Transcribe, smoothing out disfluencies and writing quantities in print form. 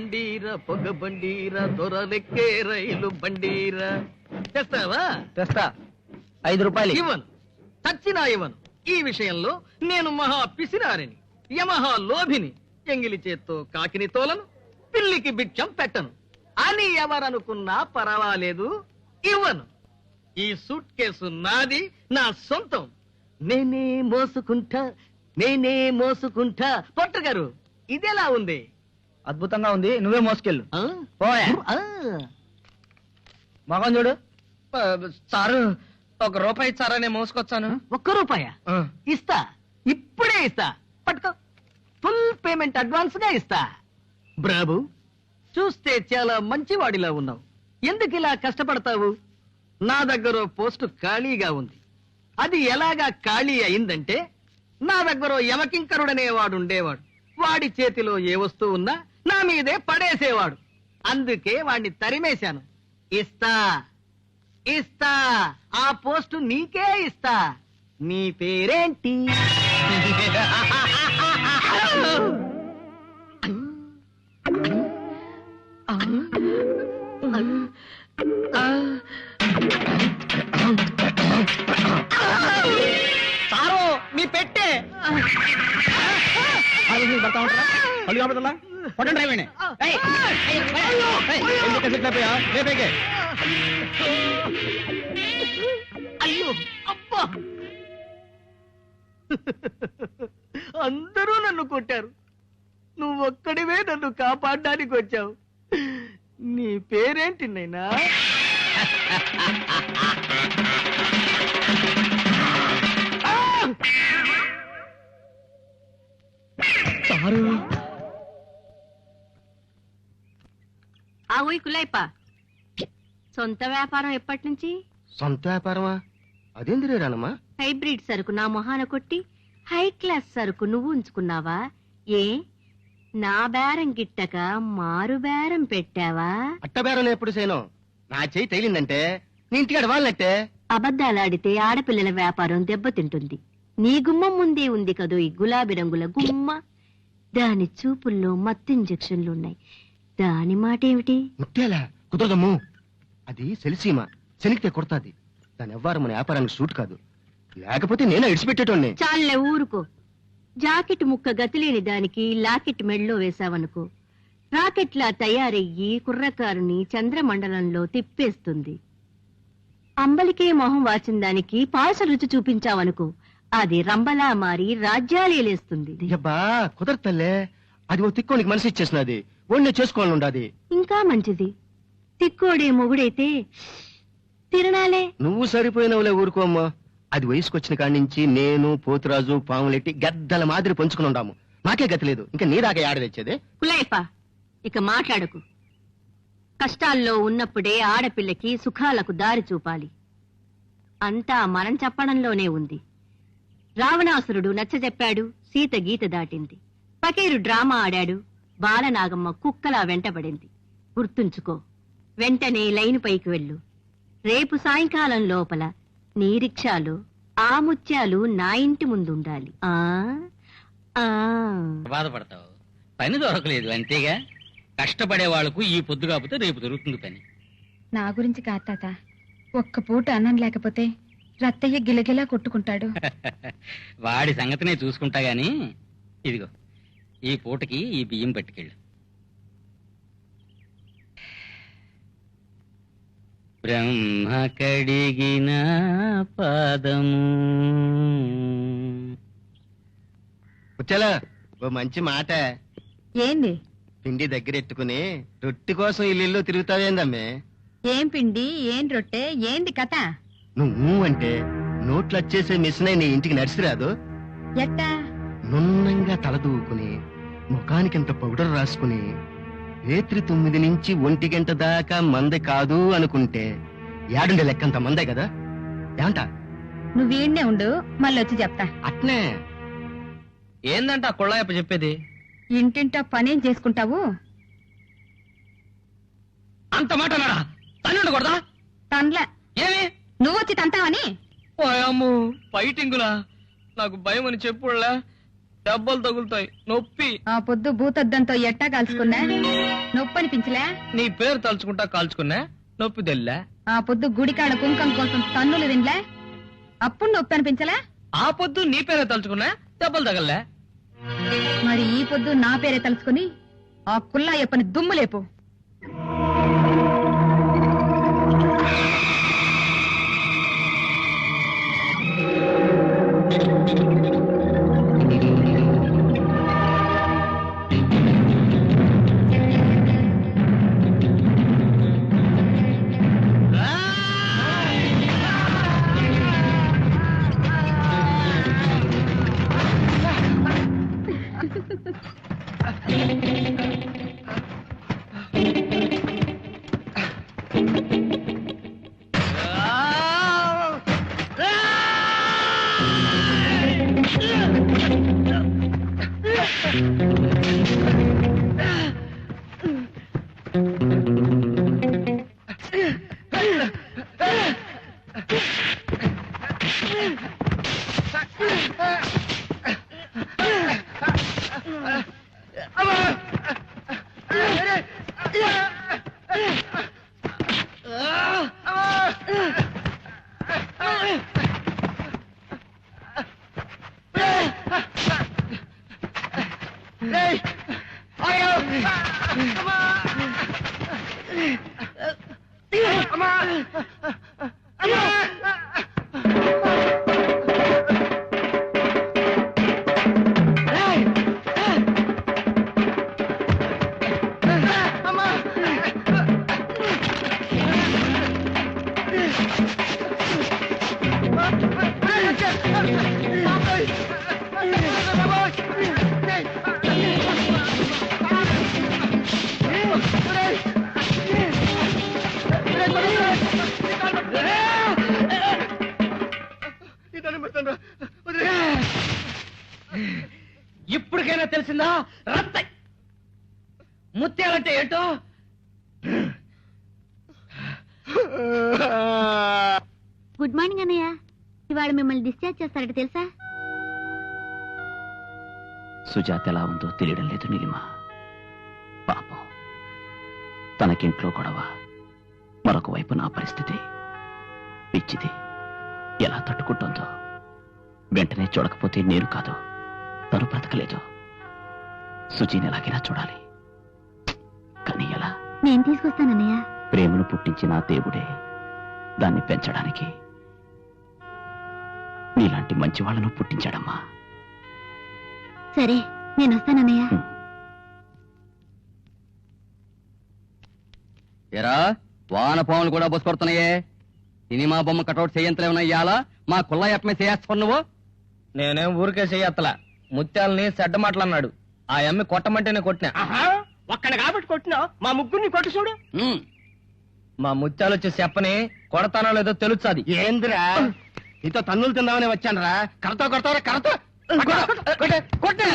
బండీరా పొగ బండీరా దొరలెక్కే రైలు బండీరా. తెస్తావా? తెస్తా. 5 రూపాయలు ఇవ్వను, చచ్చినా ఇవ్వను. ఈ విషయంలో నేను మహా పిసినారిని, యమహా లోభిని. ఎంగిలి చేత్తో కాకిని తోలను, పిల్లికి భిక్షం పెట్టను అని ఎవరనుకున్నా పర్వాలేదు, ఇవ్వను. ఈ సూట్ కేసు నాది, నా సొంతం. నేనే మోసుకుంటా, నేనే మోసుకుంటా. పొట్టు గారు, ఇదెలా ఉంది? అద్భుతంగా ఉంది. నువ్వే మోసుకెళ్ళు. ఆ? పోయా. ఆ. మగం చూడు. సారు, 1 రూపాయి ఇచ్చారా? నేను మోసుకొచ్చాను. 1 రూపాయా? ఇస్తా, ఇప్పుడే ఇస్తా. పట్టుకో, ఫుల్ పేమెంట్ అడ్వాన్స్ గా ఇస్తా. బ్రాబు, చూస్తే చాలా మంచివాడిలా ఉన్నావు. ఎందుకు ఇలా కష్టపడతావు? నా దగ్గర పోస్టు ఖాళీగా ఉంది. అది ఎలాగా ఖాళీ అయిందంటే, నా దగ్గర యమకింకరుడనేవాడు ఉండేవాడు. వాడి చేతిలో ఏ వస్తువు ఉన్నా నా మీదే పడేసేవాడు. అందుకే వాడిని తరిమేశాను. ఇస్తా ఇస్తా, ఆ పోస్టు నీకే ఇస్తా. నీ పేరేంటి? సారు, మీ పెట్టే పళ్ళు కాబడుతుందా? కొట్టండి డ్రైవర్ని. అయ్యో, అబ్బా! అందరూ నన్ను కొట్టారు, నువ్వొక్కడివే నన్ను కాపాడడానికి వచ్చావు. నీ పేరేంటి నైనా? ఆగోయ్ కులాయిప, సొంత వ్యాపారం ఎప్పటి నుంచి? సొంత వ్యాపారమా? అదేంది రేరానమ్మా? హైబ్రిడ్ సరుకు నా మొహాన కొట్టి హై క్లాస్ సరుకు నువ్వు ఉంచుకున్నావా? ఏ నా బేరం గిట్టక మారు బేరం పెట్టావా? అట్టబేరం ఎప్పుడు చేయను. నా చెయ్యి తగిలిందంటే నీ ఇంటికాడ వాళ్ళనట్టే. అబద్ధాలాడితే ఆడపిల్లల వ్యాపారం దెబ్బతింటుంది. నీ గుమ్మం ముందే ఉంది కదో ఈ గులాబీ రంగుల గుమ్మ. దాని చూపుల్లో మత్తు ఇంజెక్షన్లున్నాయి. దాని మాట ఏమిటి? ముట్టేలా కుదరదమ్ము. అది సెలిసీమ, శనికితే కొడతాది. దాని ఎవ్వరు మన వ్యాపారానికి సూట్ కాదు. లేకపోతే నేనే ఇడిచిపెట్టేటోడ్ని. చాలే ఊరుకో. జాకెట్ ముక్క గతిలేని దానికి లాకెట్ మెళ్ళో వేశావనుకో, రాకెట్లా తయారయ్యి కుర్రకారుని చంద్రమండలంలో తిప్పేస్తుంది. అంబలికే మొహం వాచిన దానికి పాయస రుచి చూపించావనుకో, అది రంబలా మారి రాజ్యాలేలేస్తుంది. అబ్బా కుదరతల్లే. అది ఓ తిక్కోనికి మనసు ఇచ్చేసినది. ఒళ్ళే చేసుకోవాలని ఉండాది. ఇంకా మంచిది. తిక్కోడే మొగుడైతే తిరణాలే. నువ్వు సరిపోయినవులే, ఊరుకోమ్మా. అది వయసుకొచ్చిన కాడి నుంచి నేను పోతురాజు పాములెట్టి గద్దల మాదిరి పంచుకుని ఉండాము. నాకే గతి లేదు. ఇంకా నీ దాకా ఆడ తెచ్చేదే. కులాయిపా, ఇక మాట్లాడకు. కష్టాల్లో ఉన్నప్పుడే ఆడపిల్లకి సుఖాలకు దారి చూపాలి. అంతా మనం చెప్పడంలోనే ఉంది. రావణాసురుడు నచ్చజెప్పాడు, సీత గీత దాటింది. పకీరు డ్రామా ఆడాడు, బాలనాగమ్మ కుక్కలా వెంటబడింది. గుర్తుంచుకో. వెంటనే లైను పైకి వెళ్ళు. రేపు సాయంకాలం లోపల నీ రిక్షాలో ఆ ముత్యాలు నా ఇంటి ముందుండాలి. ఆ ఆ బాధపడతావు, పని దొరకలేదు అంతేగా. కష్టపడే వాళ్లకు ఈ పొద్దు కాకపోతే రేపు దొరుకుతుంది పని. నా గురించి కాదు తాత. ఒక్క పూట అన్నం లేకపోతే రత్తయ్య గిలగిలా కొట్టుకుంటాడు. వాడి సంగతినే చూసుకుంటా గాని, ఇదిగో ఈ పూటకి ఈ బియ్యం పట్టుకెళ్ళు. బ్రహ్మ కడిగిన పాదము. ముత్యాలా, ఓ మంచి మాట. ఏంది? పిండి దగ్గరెట్టుకుని రొట్టె కోసం ఇల్లు తిరుగుతావేందమ్మే? ఏం పిండి, ఏం రొట్టె, ఏంది కథ? నువ్వు అంటే నోట్లు వచ్చేసే మిషన్ నీ ఇంటికి నడిచిరాదు. ఎట్టా? నున్నంగా తలదూకుని ముఖానికింత పౌడర్ రాసుకుని రేత్రి 9 నుంచి 1 గంట దాకా మందే కాదు అనుకుంటే ఏడుండే లెక్కంత మందే కదా. ఏమంటా? నువ్వు ఈడ్నే ఉండు, మళ్ళీ వచ్చి చెప్తా. అట్నే. ఏందంట కుళ్ళాయప్ప చెప్పేది? ఇంటింటో పనేం చేసుకుంటావు? అంత మాట నాడా? తల్లి ఉండకూడదా? తన్లా. ఏమి? నువ్వొచ్చి తంతావని. ఓయమ్ము, ఫైటింగులా? నాకు భయం అని చెప్పుడులా. దెబ్బలు తగులుతాయి నొప్పి. ఆ పొద్దు భూతద్దంతో ఎట్టా కాల్చుకున్నా నొప్పి అనిపించలే? నీ పేరు తలుచుకుంటా కాల్చుకున్నా నొప్పి తెల్లా. ఆ పొద్దు గుడికాడ కుంకం కోసం తన్నులు తినలే అప్పుడు నొప్పి అనిపించలే? ఆ పొద్దు నీ పేరే తలుచుకున్నా దెబ్బలు తగలే. మరి ఈ పొద్దు నా పేరే తలుచుకుని ఆ కుల్లా ఎప్పని దుమ్ము లేపు. ఇప్పటికైనా తెలిసిందా రత్త ముత్యాలంటే ఏంటో? గుడ్ మార్నింగ్ అన్నయ్య. ఇవాళ మిమ్మల్ని డిశ్చార్జ్ చేస్తారట తెలుసా? సుజాత ఎలా ఉందో తెలియడం లేదు నీలిమా. పాపం, తనకింట్లో గొడవ, మరొక వైపు నా పరిస్థితి. పిచ్చిది ఎలా తట్టుకుంటుందో. వెంటనే చూడకపోతే నేను కాదు, తను బ్రతకలేదు. సుజీని ఎలాగైనా చూడాలి. కానీ ఎలా? నేను తీసుకొస్తానన్నయ్య. ప్రేమను పుట్టించిన ఆ దేవుడే దాన్ని పెంచడానికి నీలాంటి మంచి వాళ్ళను పుట్టించాడమ్మా. సరే, నేను వస్తానన్నయ్య. ఎరా, వానపాములు కూడా బొసుకొడుతున్నాయే. సినిమా బొమ్మ కటౌట్ చేయంతలే ఉన్నాయి. ఇవాళ మా కుల్ల ఎప్పమే చేస్తాను నువ్వు. నేనేం ఊరికే చెయ్యత్తలా. ముత్యాలని చెడ్డ మాటలు అన్నాడు. ఆ అమ్మి కొట్టమంటేనే కొట్టినా. ఒక్కడ కాబట్టి కొట్టినా మా ముగ్గురిని కొట్టు చూడు. మా ముత్యాలు వచ్చి చెప్పని కొడతానో లేదో తెలుస్తుంది. ఏందిరా, నీతో తన్నులు తిందామని వచ్చాను రా. కరతో కొడతావరా, కరతో కొట్టే.